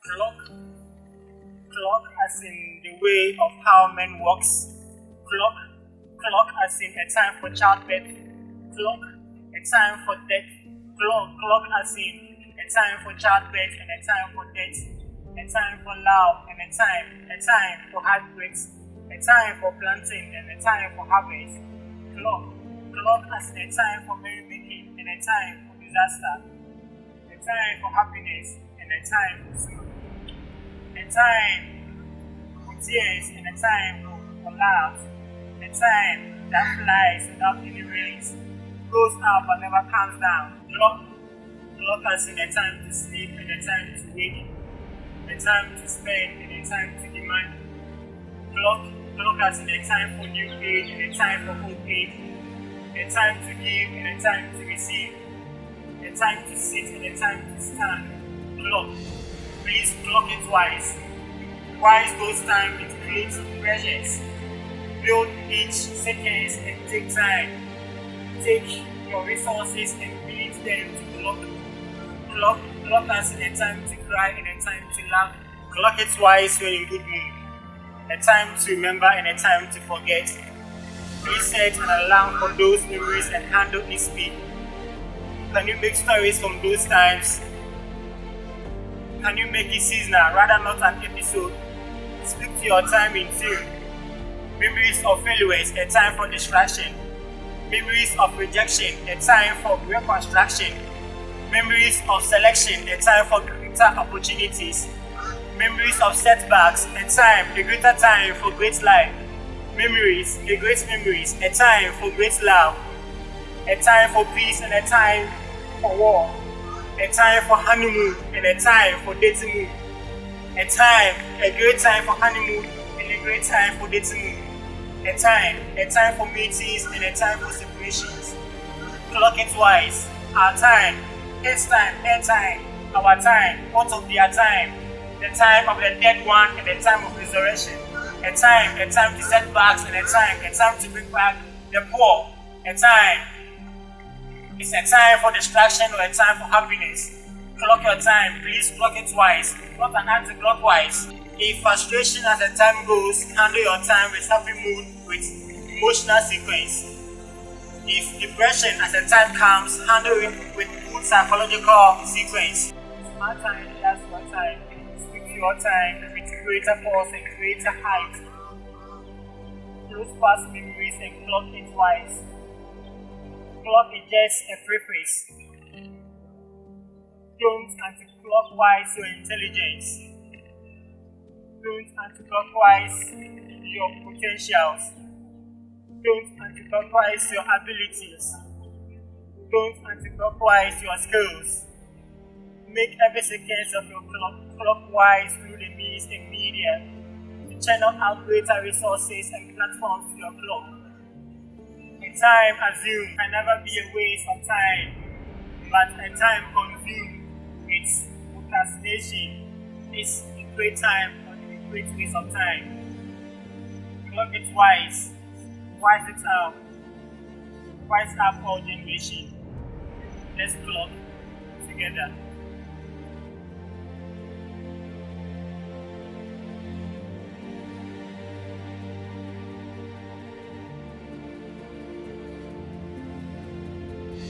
Clock. Clock as in the way of how men works. Clock. Clock as in a time for childbirth. Clock. A time for death. Clock as in a time for childbirth and a time for death. A time for love and a time for heartbreaks. A time for planting and a time for harvest. Clock as in a time for merrymaking and a time for disaster. A time for happiness and a time for sorrow. A time for tears and a time for love. A time that flies without any release, goes up but never comes down. Clock as in a time to sleep and a time to wake. A time to spend and a time to demand. Clock as in a time for new age and a time for old age. A time to give and a time to receive. A time to sit and a time to stand. Clock. Please clock it wise. Wise goes time with great pleasures. Build each second and take time. Take your resources and build them to clock. Clock as in a time to cry and a time to laugh. Clock it wise when in good mood. A time to remember and a time to forget. Please set an alarm for those memories and handle each speed. Can you make stories from those times? Can you make it seasonal rather not an episode? Speak to your time in tune. Memories of failures, a time for distraction. Memories of rejection, a time for reconstruction. Memories of selection, a time for greater opportunities. Memories of setbacks, a greater time for great life. Memories, a time for great love. A time for peace and a time for war. A time for honeymoon and a time for dating mood. A great time for honeymoon and a great time for dating mood. A time for meetings and a time for separations. Clock it wise. Our time, its time, their time, our time, both of their time. The time of the dead one and the time of resurrection. A time to set backs and a time to bring back the poor. A time. It's a time for distraction or a time for happiness. Clock your time, please clock it twice, not an anti-clockwise. If frustration as the time goes, handle your time with happy mood with emotional sequence. If depression as the time comes, handle it with good psychological sequence. Smart time, that's your time. Speak to your time with greater force and greater height. Close past memories and clock it twice. Clock is just a preface. Don't anti-clockwise your intelligence. Don't anti-clockwise your potentials. Don't anti-clockwise your abilities. Don't anti-clockwise your skills. Make every second of your clock clockwise through the means and media to channel out greater resources and platforms to your clock. A time assumed can never be a waste of time, but a time consumed with procrastination is a great time or a great waste of time. Clock it wise it up, wise up all generation. Let's clock together.